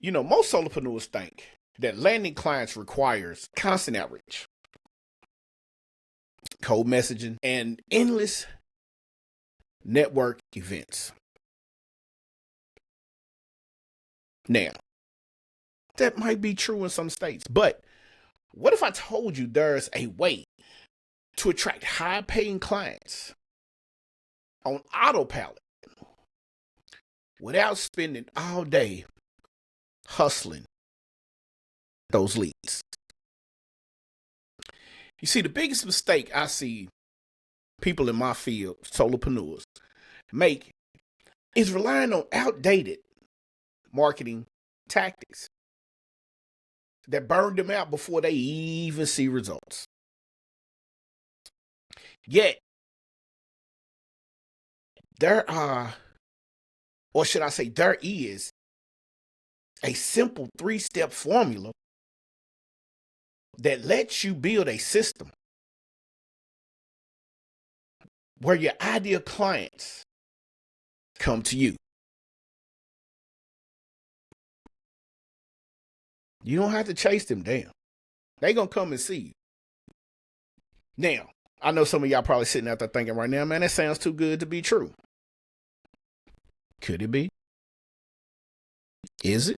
Most solopreneurs think that landing clients requires constant outreach, cold messaging, and endless network events. Now, that might be true in some states, but what if I told you there's a way to attract high-paying clients on autopilot without spending all day hustling those leads? You see, the biggest mistake I see people in my field, solopreneurs, make is relying on outdated marketing tactics that burn them out before they even see results. Yet, there is a simple 3-step formula that lets you build a system where your ideal clients come to you. You don't have to chase them down. They're going to come and see you. Now, I know some of y'all probably sitting out there thinking right now, man, that sounds too good to be true. Could it be? Is it?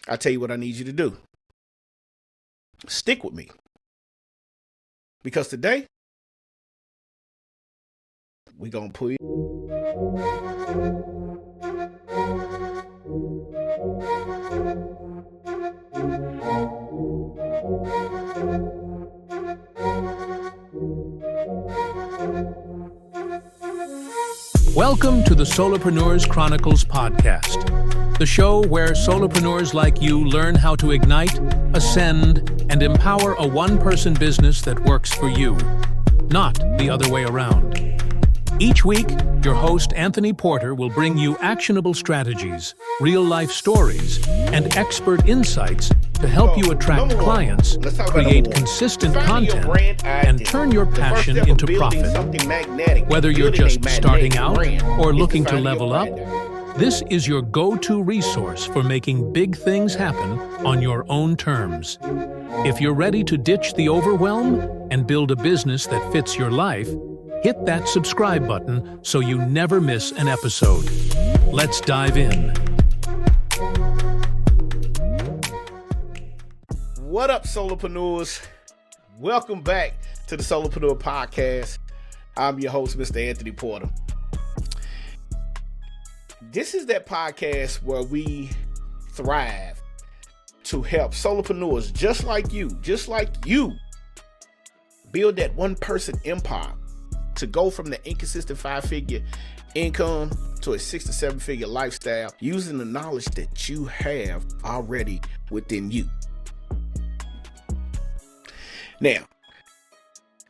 I'll tell you what I need you to do. Stick with me. Because today, we're going to put Welcome to the Solopreneur Chronicles Podcast, the show where solopreneurs like you learn how to ignite, ascend, and empower a one-person business that works for you, not the other way around. Each week, your host Anthony Porter will bring you actionable strategies, real-life stories, and expert insights to help you attract clients, create consistent content, and turn your passion into profit. Whether you're just starting out or looking to level up, this is your go-to resource for making big things happen on your own terms. If you're ready to ditch the overwhelm and build a business that fits your life, hit that subscribe button so you never miss an episode. Let's dive in. What up, solopreneurs? Welcome back to the Solopreneur Podcast. I'm your host, Mr. Anthony Porter. This is that podcast where we thrive to help solopreneurs just like you, build that one-person empire to go from the inconsistent 5-figure income to a 6 to 7-figure lifestyle using the knowledge that you have already within you. Now,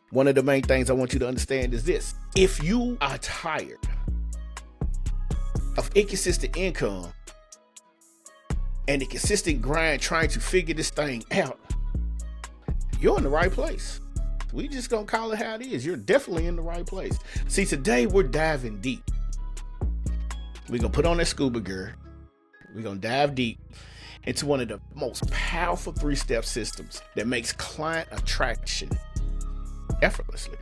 one of the main things I want you to understand is this. If you are tired of inconsistent income and the consistent grind trying to figure this thing out, you're in the right place. We just gonna call it how it is. You're definitely in the right place. See, today we're diving deep. We're gonna put on that scuba gear. We're gonna dive deep into one of the most powerful 3-step systems that makes client attraction effortlessly.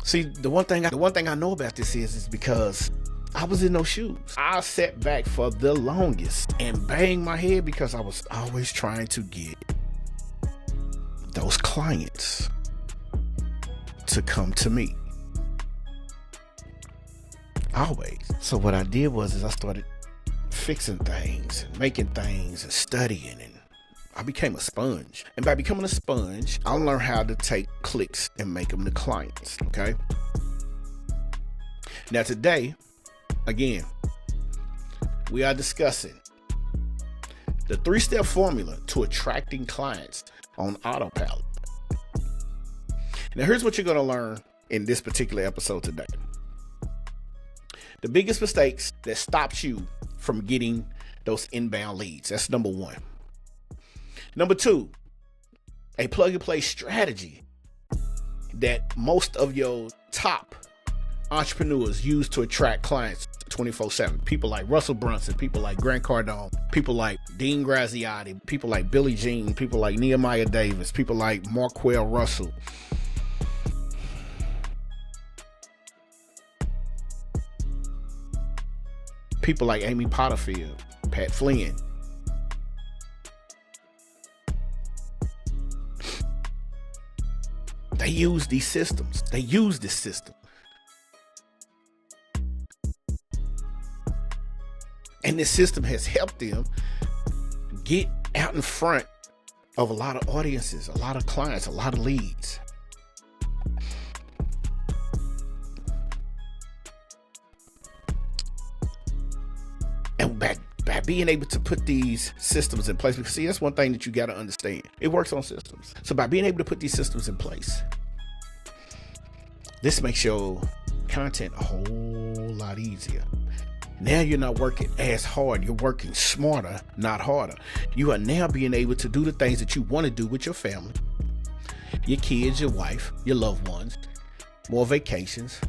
See, the one thing I know about this is because I was in those shoes. I sat back for the longest and banged my head because I was always trying to get those clients to come to me. Always. So what I did was I started fixing things and making things and studying, and I became a sponge. And by becoming a sponge, I learned how to take clicks and make them to clients, okay? Now today, again, we are discussing the 3-step formula to attracting clients on autopilot. Now here's what you're going to learn in this particular episode today. The biggest mistakes that stops you from getting those inbound leads. That's number 1. Number 2, a plug and play strategy that most of your top entrepreneurs use to attract clients 24/7. People like Russell Brunson, people like Grant Cardone, people like Dean Graziosi, people like Billie Jean, people like Nehemiah Davis, people like Marquell Russell. People like Amy Potterfield, Pat Flynn. They use these systems. They use this system. And this system has helped them get out in front of a lot of audiences, a lot of clients, a lot of leads. And by being able to put these systems in place, because see, that's one thing that you got to understand. It works on systems. So by being able to put these systems in place, this makes your content a whole lot easier. Now you're not working as hard. You're working smarter, not harder. You are now being able to do the things that you want to do with your family, your kids, your wife, your loved ones. More vacations,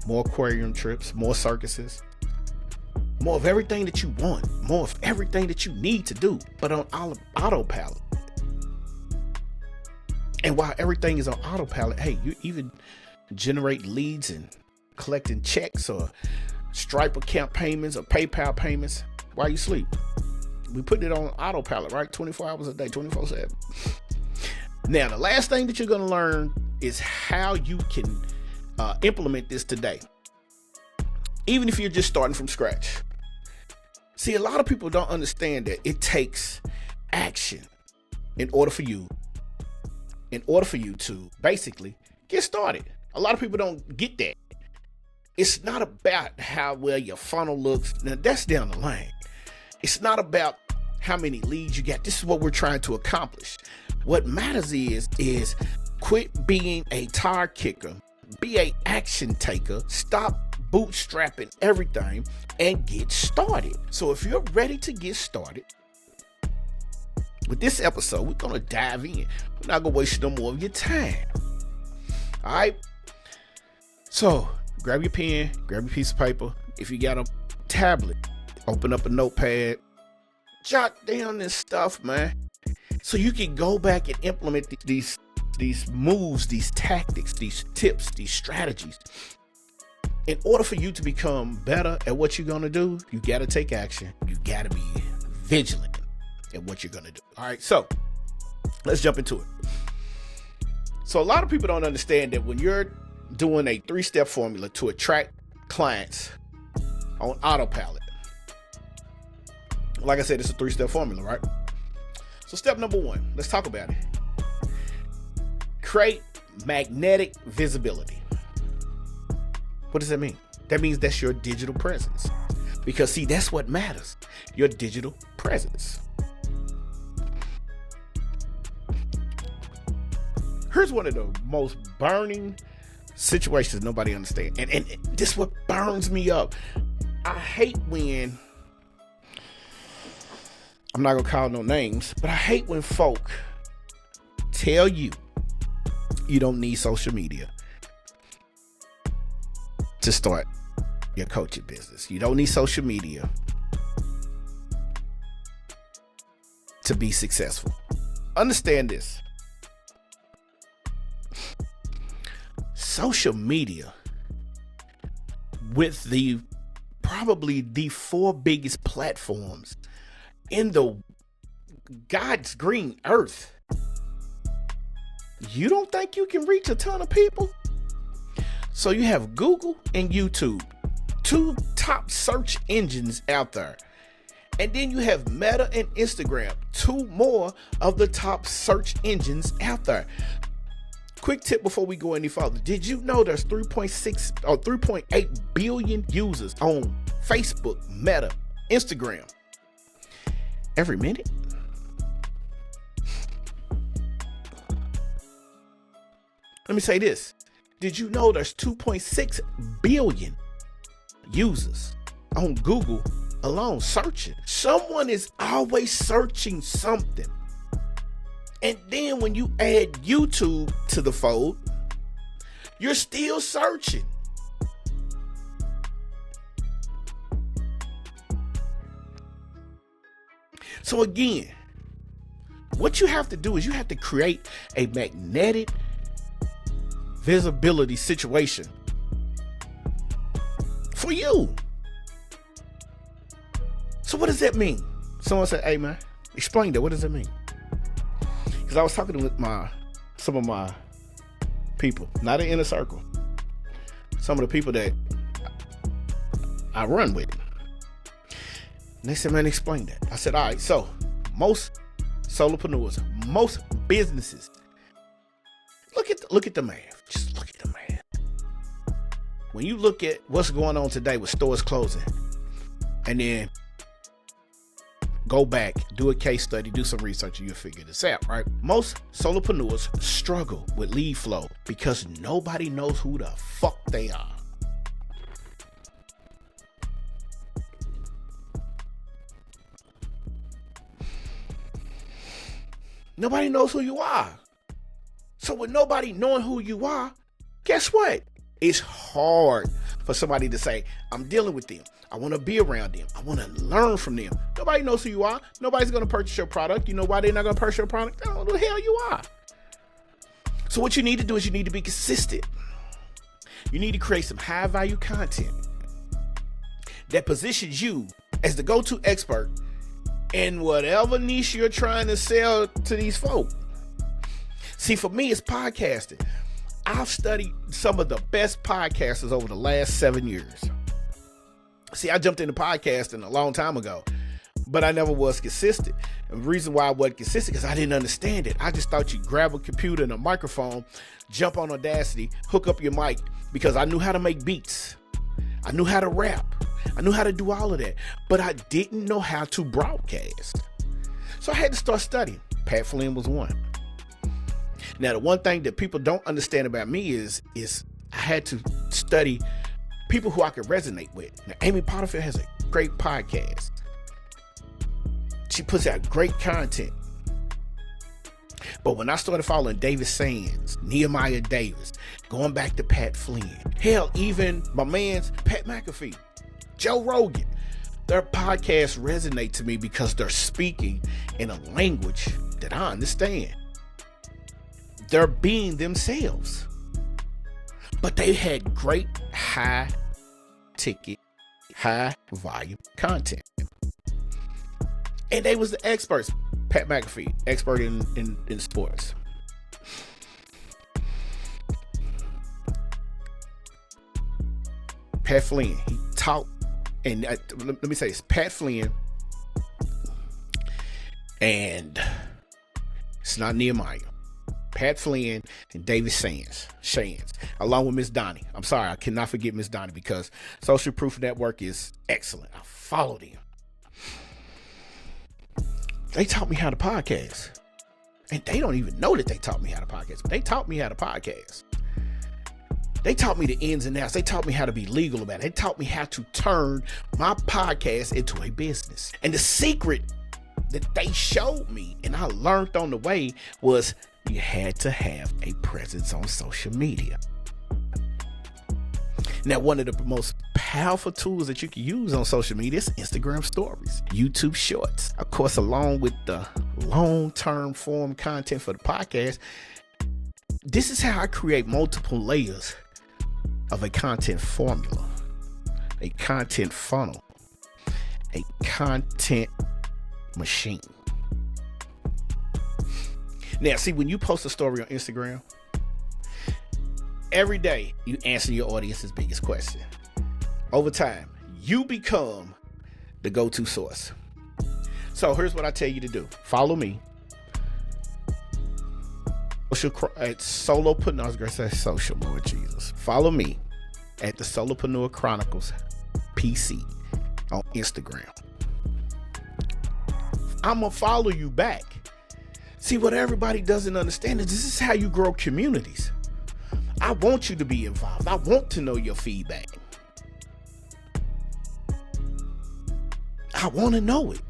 more aquarium trips, more circuses, more of everything that you want, more of everything that you need to do, but on autopilot. And while everything is on autopilot, hey, you even generate leads and collecting checks or Stripe account payments or PayPal payments while you sleep. We put it on autopilot, right? 24 hours a day, 24/7. Now, the last thing that you're going to learn is how you can implement this today, even if you're just starting from scratch. See, a lot of people don't understand that it takes action in order for you to basically get started. A lot of people don't get that. It's not about how well your funnel looks. Now, that's down the line. It's not about how many leads you got. This is what we're trying to accomplish. What matters is quit being a tire kicker. Be an action taker. Stop bootstrapping everything and get started. So if you're ready to get started with this episode, we're going to dive in. We're not going to waste no more of your time. All right? So grab your pen, grab your piece of paper. If you got a tablet, open up a notepad, jot down this stuff, man, so you can go back and implement these moves, these tactics, these tips, these strategies. In order for you to become better at what you're going to do, you got to take action. You got to be vigilant at what you're going to do. All right, so let's jump into it. So a lot of people don't understand that when you're doing a 3-step formula to attract clients on autopilot. Like I said, it's a 3-step formula, right? So step number 1, let's talk about it. Create magnetic visibility. What does that mean? That means that's your digital presence. Because see, that's what matters. Your digital presence. Here's one of the most burning situations nobody understands. And this is what burns me up. I hate when, I'm not gonna call no names, but I hate when folk tell you you don't need social media to start your coaching business. You don't need social media to be successful. Understand this. Social media, with probably the 4 biggest platforms in the God's green earth, you don't think you can reach a ton of people? So you have Google and YouTube, 2 top search engines out there. And then you have Meta and Instagram, 2 more of the top search engines out there. Quick tip before we go any further. Did you know there's 3.6 or 3.8 billion users on Facebook, Meta, Instagram every minute? Let me say this. Did you know there's 2.6 billion users on Google alone searching? Someone is always searching something. And then when you add YouTube to the fold, you're still searching. So again, what you have to do is you have to create a magnetic visibility situation for you. So what does that mean? Someone said, hey man, explain that. What does that mean? Because I was talking with some of my people, not an inner circle, some of the people that I run with. And they said, man, explain that. I said, all right, so most solopreneurs, most businesses, look at the math. Just look at the math. When you look at what's going on today with stores closing, and then go back, do a case study, do some research, and you'll figure this out, right? Most solopreneurs struggle with lead flow because nobody knows who the fuck they are. Nobody knows who you are. So with nobody knowing who you are, guess what? It's hard for somebody to say, I'm dealing with them. I want to be around them. I want to learn from them. Nobody knows who you are. Nobody's going to purchase your product. You know why they're not going to purchase your product? They don't know who the hell you are. So what you need to do is you need to be consistent. You need to create some high value content that positions you as the go-to expert in whatever niche you're trying to sell to these folk. See, for me, it's podcasting. I've studied some of the best podcasters over the last 7 years. See, I jumped into podcasting a long time ago, but I never was consistent. And the reason why I wasn't consistent is because I didn't understand it. I just thought you grab a computer and a microphone, jump on Audacity, hook up your mic, because I knew how to make beats. I knew how to rap. I knew how to do all of that, but I didn't know how to broadcast. So I had to start studying. Pat Flynn was one. Now, the one thing that people don't understand about me is I had to study people who I could resonate with. Now, Amy Potterfield has a great podcast. She puts out great content. But when I started following David Sands, Nehemiah Davis, going back to Pat Flynn, hell, even my man's Pat McAfee, Joe Rogan, their podcasts resonate to me because they're speaking in a language that I understand. They're being themselves. But they had great high ticket, high volume content. And they was the experts. Pat McAfee, expert in sports. Pat Flynn, he taught, and let me say this, Pat Flynn, and it's not Nehemiah. Pat Flynn and David Sands, along with Miss Donnie. I'm sorry, I cannot forget Miss Donnie because Social Proof Network is excellent. I follow them. They taught me how to podcast. And they don't even know that they taught me how to podcast, but they taught me how to podcast. They taught me the ins and outs. They taught me how to be legal about it. They taught me how to turn my podcast into a business. And the secret that they showed me and I learned on the way was you had to have a presence on social media. Now, one of the most powerful tools that you can use on social media is Instagram stories, YouTube shorts. Of course, along with the long-term form content for the podcast, this is how I create multiple layers of a content formula, a content funnel, a content machine. Now, see, when you post a story on Instagram, every day you answer your audience's biggest question. Over time, you become the go-to source. So here's what I tell you to do. Follow me. At Solopreneur, I was going to say social, Lord Jesus. Follow me at the Solopreneur Chronicles PC on Instagram. I'm going to follow you back. See, what everybody doesn't understand is this is how you grow communities. I want you to be involved. I want to know your feedback. I want to know it.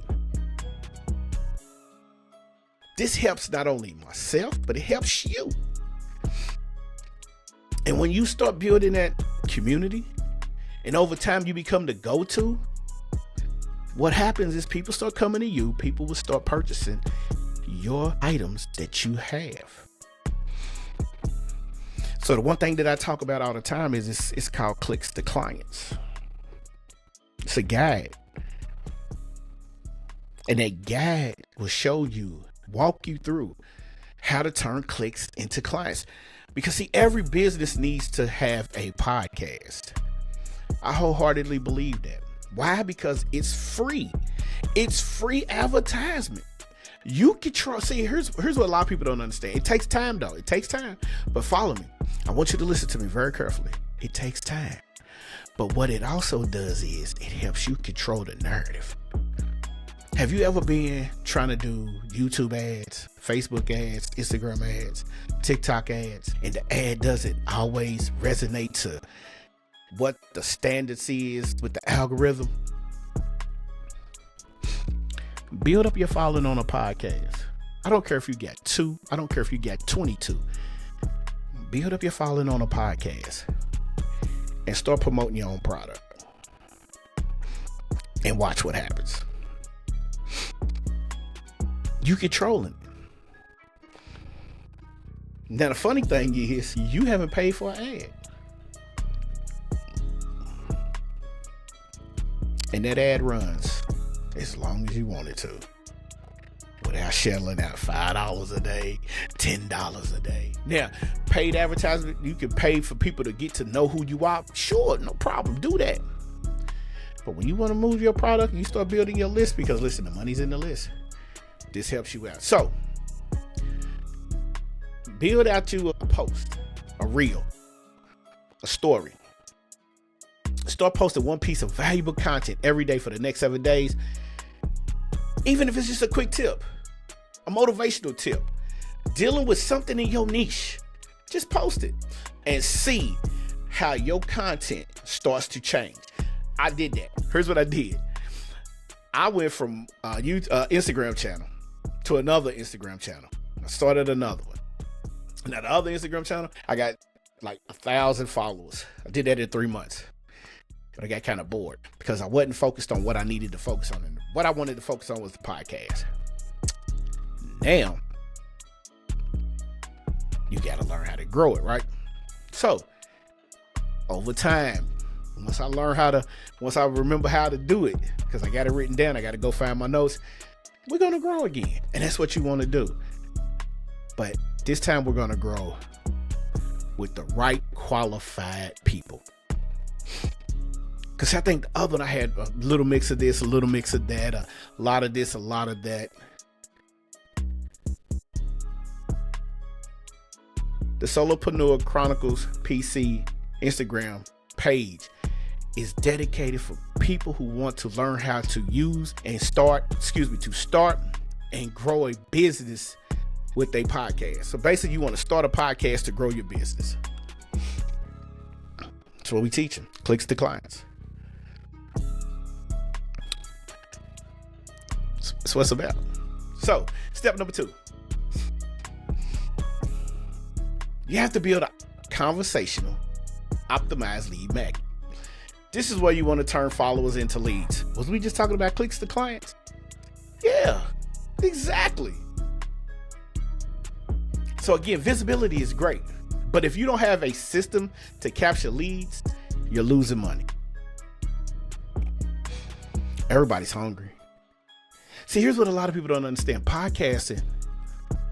This helps not only myself, but it helps you. And when you start building that community, and over time you become the go-to, what happens is people start coming to you. People will start purchasing your items that you have. So the one thing that I talk about all the time is it's called clicks to clients. It's a guide. And that guide will show you, walk you through how to turn clicks into clients. Because see, every business needs to have a podcast. I wholeheartedly believe that. Why? Because it's free. It's free advertisement. You can see, here's what a lot of people don't understand. It takes time though. It takes time. But follow me. I want you to listen to me very carefully. It takes time. But what it also does is it helps you control the narrative. Have you ever been trying to do YouTube ads, Facebook ads, Instagram ads, TikTok ads, and the ad doesn't always resonate to what the standards is with the algorithm? Build up your following on a podcast. I don't care if you got 2. I don't care if you got 22. Build up your following on a podcast and start promoting your own product and watch what happens. You controlling it. Now the funny thing is you haven't paid for an ad. And that ad runs as long as you want it to, without shelling out $5 a day, $10 a day. Now, paid advertisement, you can pay for people to get to know who you are. Sure, no problem, do that. But when you want to move your product, you start building your list, because listen, the money's in the list. This helps you out. So, build out you a post, a reel, a story. Start posting one piece of valuable content every day for the next 7 days. Even if it's just a quick tip, a motivational tip, dealing with something in your niche, just post it and see how your content starts to change. I did that. Here's what I did. I went from Instagram channel to another Instagram channel. I started another one. Now the other Instagram channel, I got like 1,000 followers. I did that in 3 months. But I got kind of bored because I wasn't focused on what I needed to focus on. And what I wanted to focus on was the podcast. Now, you got to learn how to grow it, right? So, over time, once I remember how to do it, because I got it written down, I got to go find my notes, we're going to grow again. And that's what you want to do. But this time we're going to grow with the right qualified people. Because I think the other one, I had a little mix of this, a little mix of that, a lot of this, a lot of that. The Solopreneur Chronicles PC Instagram page is dedicated for people who want to learn how to start and grow a business with a podcast. So basically, you want to start a podcast to grow your business. That's what we teaching. Clicks to clients. That's what it's about. So, step number 2. You have to build a conversational, optimized lead magnet. This is where you want to turn followers into leads. Was we just talking about clicks to clients? Yeah, exactly. So again, visibility is great, but if you don't have a system to capture leads, you're losing money. Everybody's hungry. See, here's what a lot of people don't understand. Podcasting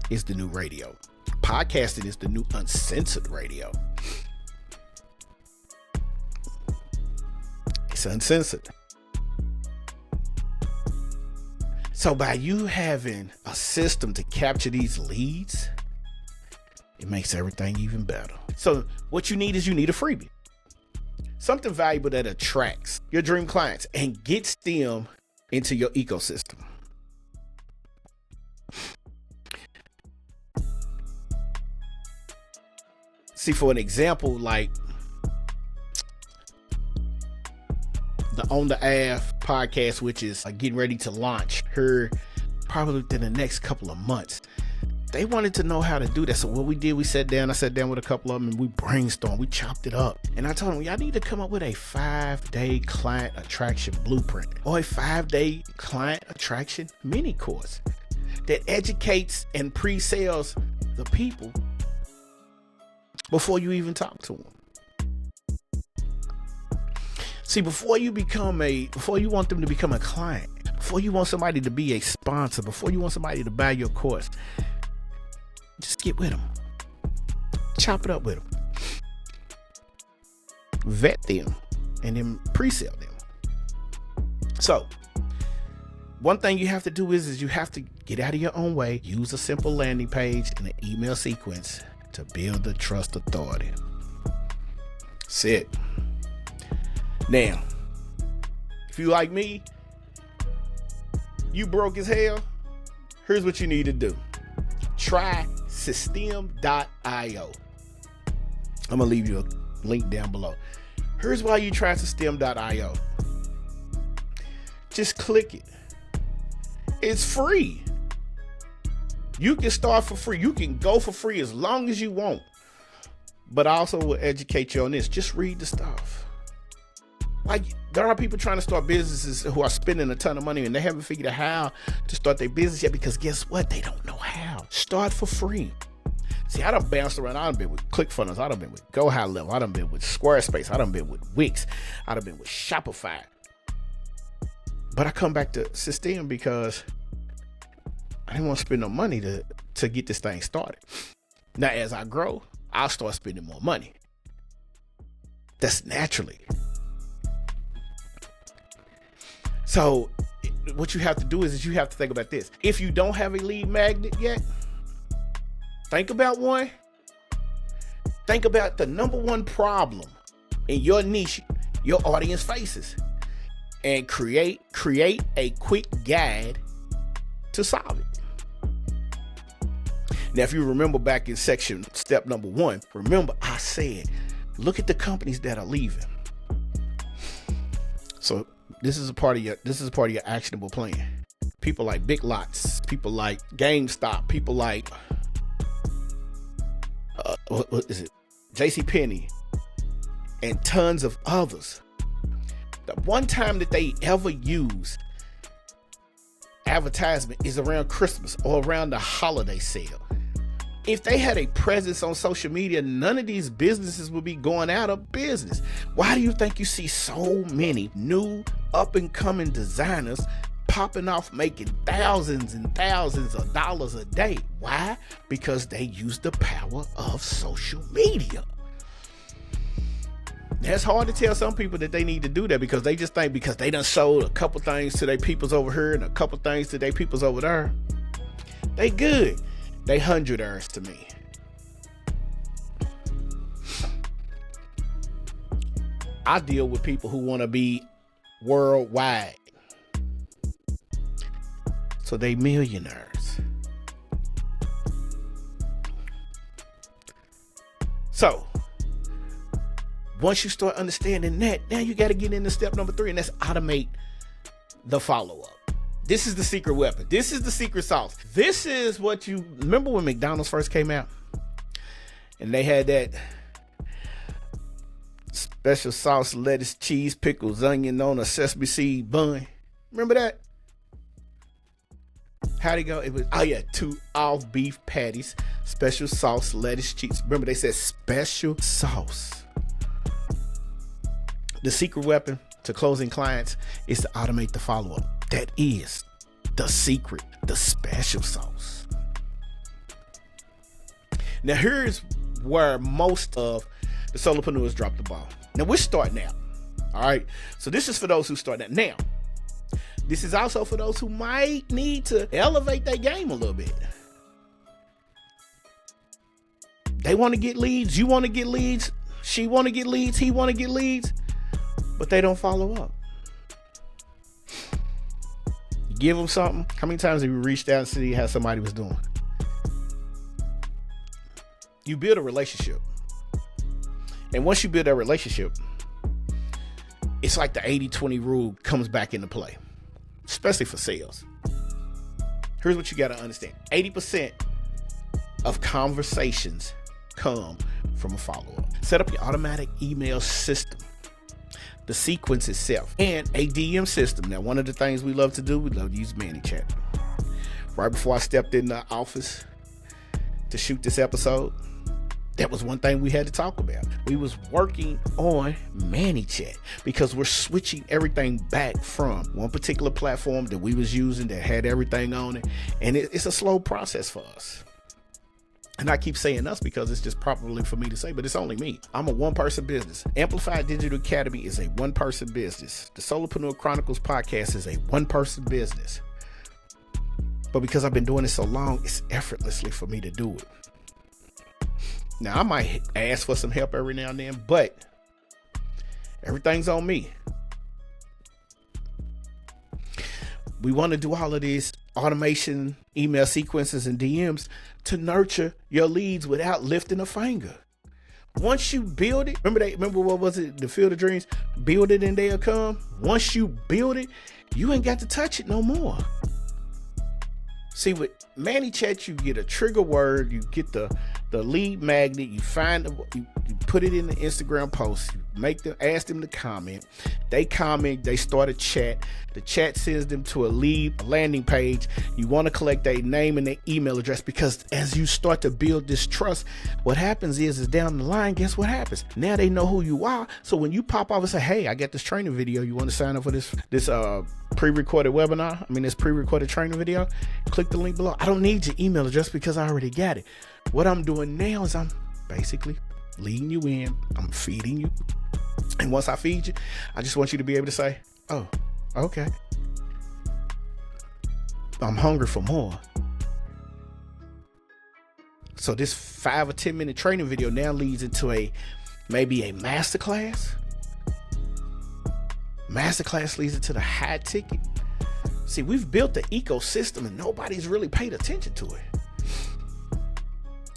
is the new radio. Podcasting is the new uncensored radio. It's uncensored. So by you having a system to capture these leads, it makes everything even better. So what you need is a freebie. Something valuable that attracts your dream clients and gets them into your ecosystem. See, for an example, like the On the AF podcast, which is getting ready to launch here probably within the next couple of months. They wanted to know how to do that. So what we did, I sat down with a couple of them and we brainstormed, we chopped it up. And I told them, y'all need to come up with a 5-day client attraction blueprint or a 5-day client attraction mini course that educates and pre-sales the people before you even talk to them. See, before you want them to become a client, before you want somebody to be a sponsor, before you want somebody to buy your course, just get with them. Chop it up with them. Vet them and then pre-sell them. So, one thing you have to do is you have to get out of your own way, use a simple landing page and an email sequence to build the trust authority. That's it. Now, if you like me, you broke as hell, here's what you need to do. Try System.io. I'm going to leave you a link down below. Here's why you try System.io. Just click it. It's free. You can start for free. You can go for free as long as you want. But I also will educate you on this. Just read the stuff. Like, there are people trying to start businesses who are spending a ton of money and they haven't figured out how to start their business yet, because guess what? They don't know how. Start for free. See, I done bounced around. I done been with ClickFunnels. I done been with Go High Level. I done been with Squarespace. I done been with Wix. I done been with Shopify. But I come back to System because I didn't want to spend no money to get this thing started. Now, as I grow, I'll start spending more money. That's naturally. So what you have to do is you have to think about this. If you don't have a lead magnet yet, think about one. Think about the number one problem in your niche your audience faces, and create a quick guide to solve it. Now, if you remember back in step number 1, remember I said, look at the companies that are leaving. So this is a part of your actionable plan. People like Big Lots, people like GameStop, people like what is it? JCPenney, and tons of others. The one time that they ever use advertisement is around Christmas or around the holiday sale. If they had a presence on social media, none of these businesses would be going out of business. Why do you think you see so many new up-and-coming designers popping off, making thousands and thousands of dollars a day? Why? Because they use the power of social media. That's hard to tell some people that they need to do that, because they just think because they done sold a couple things to their peoples over here and a couple things to their peoples over there, they good. They 100ers to me. I deal with people who want to be worldwide. So they millionaires. So once you start understanding that, now you got to get into step number 3, and that's automate the follow-up. This is the secret weapon. This is the secret sauce. This is what you remember when McDonald's first came out and they had that special sauce, lettuce, cheese, pickles, onion on a sesame seed bun. Remember that? How'd it go? It was, 2 off beef patties, special sauce, lettuce, cheese. Remember, they said special sauce. The secret weapon to closing clients is to automate the follow-up. That is the secret, the special sauce. Now, here's where most of the solopreneurs drop the ball. Now, we're starting out. All right. So this is for those who start out. Now, this is also for those who might need to elevate their game a little bit. They want to get leads. You want to get leads. She want to get leads. He want to get leads. But they don't follow up. You give them something. How many times have you reached out and see how somebody was doing? You build a relationship. And once you build that relationship, it's like the 80-20 rule comes back into play, especially for sales. Here's what you got to understand. 80% of conversations come from a follow-up. Set up your automatic email system, the sequence itself, and a DM system. Now, one of the things we love to do, we love to use ManyChat. Right before I stepped in the office to shoot this episode, that was one thing we had to talk about. We was working on ManyChat because we're switching everything back from one particular platform that we was using that had everything on it. And it's a slow process for us. And I keep saying us because it's just probably for me to say, but it's only me. I'm a one-person business. Amplified Digital Academy is a one-person business. The Solopreneur Chronicles Podcast is a one-person business. But because I've been doing it so long, it's effortlessly for me to do it. Now, I might ask for some help every now and then, but everything's on me. We want to do all of these automation, email sequences, and DMs to nurture your leads without lifting a finger. Once you build it, remember what was it? The Field of Dreams? Build it and they'll come. Once you build it, you ain't got to touch it no more. See, with ManyChat, you get a trigger word, you get the lead magnet, you put it in the Instagram post, you ask them to comment. They comment, they start a chat. The chat sends them to a landing page. You want to collect their name and their email address, because as you start to build this trust, what happens is down the line, guess what happens? Now they know who you are. So when you pop off and say, hey, I got this training video, you want to sign up for this pre-recorded webinar, this pre-recorded training video, click the link below. I don't need your email address because I already got it. What I'm doing now is I'm basically leading you in. I'm feeding you. And once I feed you, I just want you to be able to say, oh, okay, I'm hungry for more. So this 5 or 10 minute training video now leads into maybe a masterclass. Masterclass leads into the high ticket. See, we've built the ecosystem and nobody's really paid attention to it.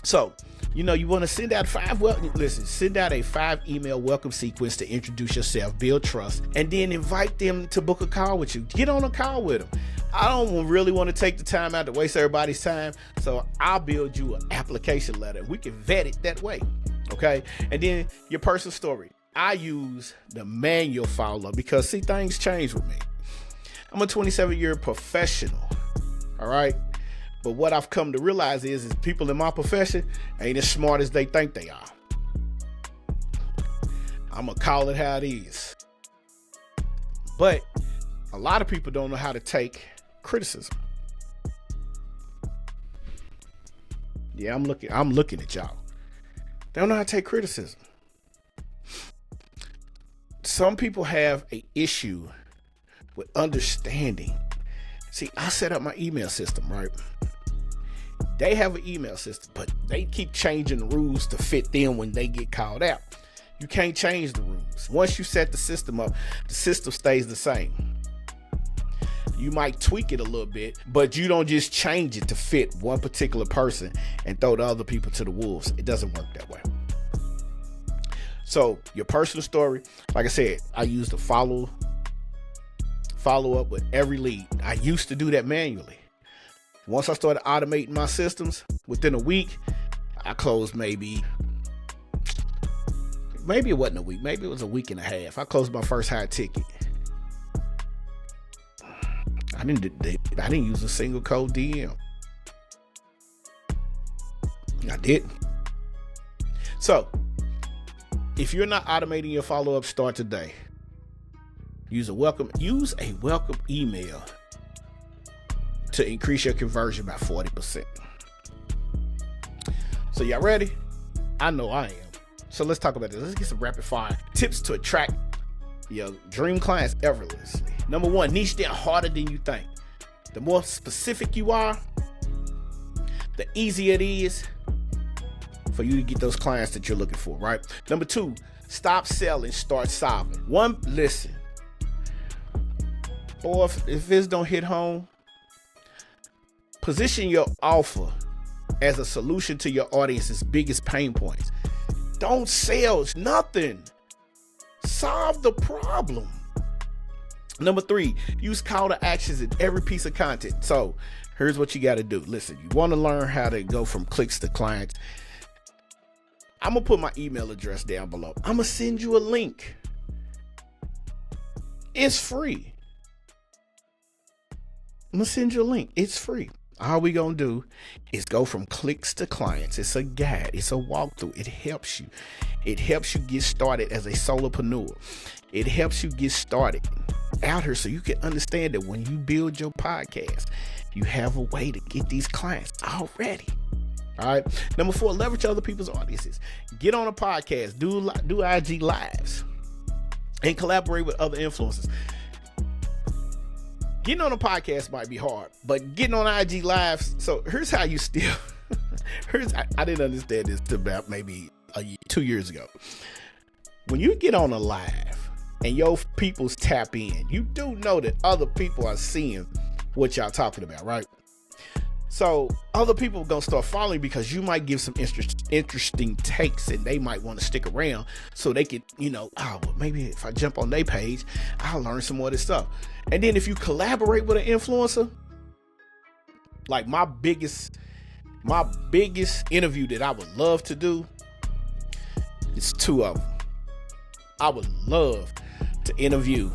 So, you want to send out send out a 5 email welcome sequence to introduce yourself, build trust, and then invite them to book a call with you. Get on a call with them. I don't really want to take the time out to waste everybody's time. So I'll build you an application letter. We can vet it that way. Okay. And then your personal story. I use the manual follow-up because, see, things change with me. I'm a 27-year professional. All right. But what I've come to realize is people in my profession ain't as smart as they think they are. I'm going to call it how it is. But a lot of people don't know how to take criticism. Yeah, I'm looking at y'all. They don't know how to take criticism. Some people have an issue with understanding. See, I set up my email system, right? They have an email system, but they keep changing the rules to fit them when they get called out. You can't change the rules. Once you set the system up, the system stays the same. You might tweak it a little bit, but you don't just change it to fit one particular person and throw the other people to the wolves. It doesn't work that way. So your personal story, like I said, I use the follow up with every lead. I used to do that manually. Once I started automating my systems, within a week, I closed maybe it wasn't a week. Maybe it was a week and a half. I closed my first high ticket. I didn't use a single code DM. I didn't. So, if you're not automating your follow-up, start today. Use a welcome email to increase your conversion by 40%. So y'all ready? I know I am. So let's talk about this. Let's get some rapid fire tips to attract your dream clients effortlessly. Number 1, niche down harder than you think. The more specific you are, the easier it is for you to get those clients that you're looking for, right? Number 2, stop selling, start solving. Listen. Boy, if this don't hit home, position your offer as a solution to your audience's biggest pain points. Don't sell nothing. Solve the problem. Number 3, use call to actions in every piece of content. So here's what you got to do. Listen, you want to learn how to go from clicks to clients. I'm going to put my email address down below. I'm going to send you a link. It's free. I'm going to send you a link. It's free. All we going to do is go from clicks to clients. It's a guide. It's a walkthrough. It helps you. It helps you get started as a solopreneur. It helps you get started out here so you can understand that when you build your podcast, you have a way to get these clients already. All right. Number 4, leverage other people's audiences. Get on a podcast, do IG lives, and collaborate with other influencers. Getting on a podcast might be hard, but getting on IG lives. So here's how you still. I didn't understand this till about maybe 2 years ago. When you get on a live and your people's tap in, you do know that other people are seeing what y'all talking about, right? So other people are going to start following because you might give some interesting takes and they might want to stick around so they could, well, maybe if I jump on their page, I'll learn some more of this stuff. And then if you collaborate with an influencer, like my biggest interview that I would love to do, it's 2 of them. I would love to interview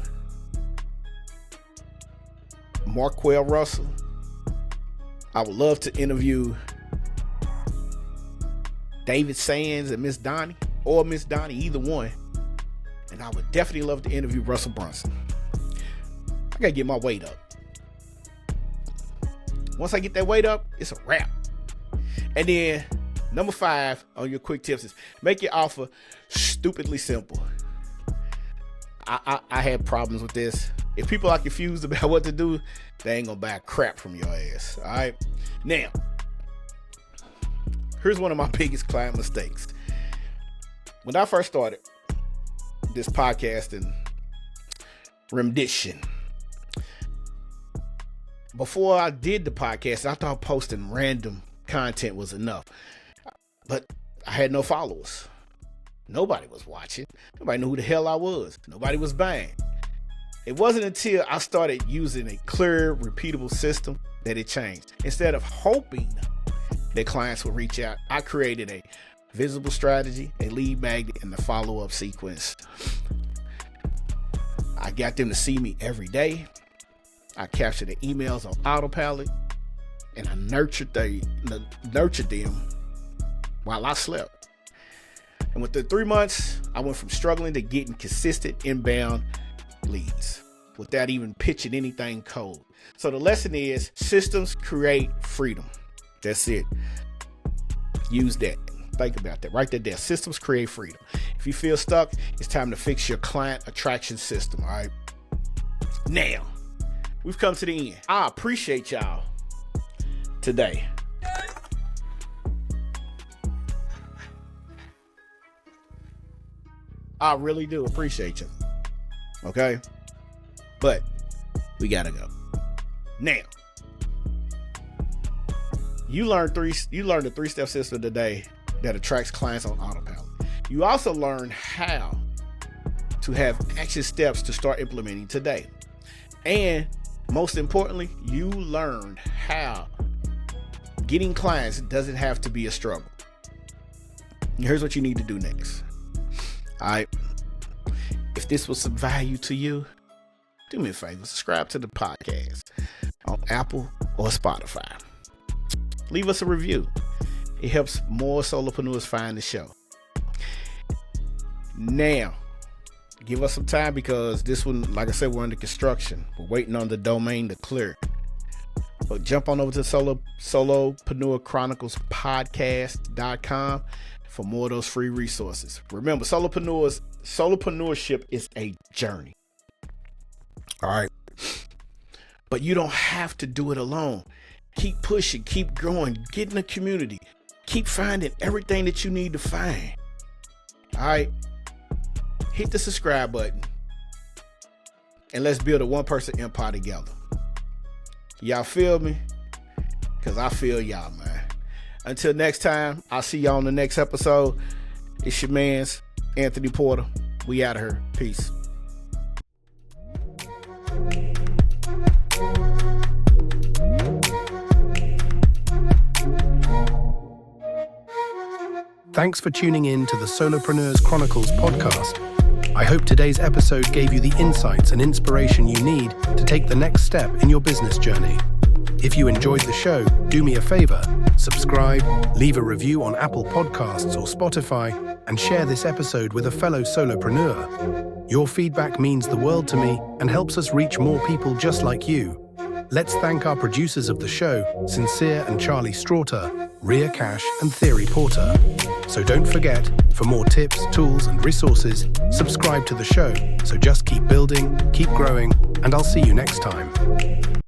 Marquell Russell. I would love to interview David Sands and Miss Donnie, or Miss Donnie, either one. And I would definitely love to interview Russell Brunson. I gotta get my weight up. Once I get that weight up, it's a wrap. And then number 5 on your quick tips is make your offer stupidly simple. I had problems with this. If people are confused about what to do, they ain't gonna buy crap from your ass. All right. Now, here's one of my biggest client mistakes. When I first started this podcasting rendition, before I did the podcast, I thought posting random content was enough, but I had no followers. Nobody was watching. Nobody knew who the hell I was. Nobody was buying. It wasn't until I started using a clear, repeatable system that it changed. Instead of hoping that clients would reach out, I created a visible strategy, a lead magnet, and the follow-up sequence. I got them to see me every day. I captured the emails on Autopilot, and I nurtured them while I slept. And within 3 months, I went from struggling to getting consistent inbound leads without even pitching anything cold. So the lesson is systems create freedom. That's it. Use that. Think about that. Write that down. Systems create freedom. If you feel stuck, it's time to fix your client attraction system. All right. Now, we've come to the end. I appreciate y'all today. I really do appreciate you. Okay? But we gotta go. Now, you learned the 3-step system today that attracts clients on Autopilot. You also learned how to have action steps to start implementing today. And most importantly, you learned how getting clients doesn't have to be a struggle. Here's what you need to do next. All right. If this was some value to you, do me a favor, subscribe to the podcast on Apple or Spotify. Leave us a review. It helps more solopreneurs find the show. Now, give us some time because this one, like I said, we're under construction. We're waiting on the domain to clear. But jump on over to Solopreneur Chronicles Podcast.com for more of those free resources. Remember, solopreneurship is a journey. All right. But you don't have to do it alone. Keep pushing, keep growing, get in the community, keep finding everything that you need to find. All right. Hit the subscribe button and let's build a one-person empire together. Y'all feel me? Because I feel y'all, man. Until next time, I'll see y'all on the next episode. It's your man's Anthony Porter. We out of here. Peace. Thanks for tuning in to the Solopreneur Chronicles Podcast. I hope today's episode gave you the insights and inspiration you need to take the next step in your business journey. If you enjoyed the show, do me a favor, subscribe, leave a review on Apple Podcasts or Spotify, and share this episode with a fellow solopreneur. Your feedback means the world to me and helps us reach more people just like you. Let's thank our producers of the show, Sincere and Charlie Straughter, Rhea Cash and Theory Porter. So don't forget, for more tips, tools and resources, subscribe to the show. So just keep building, keep growing, and I'll see you next time.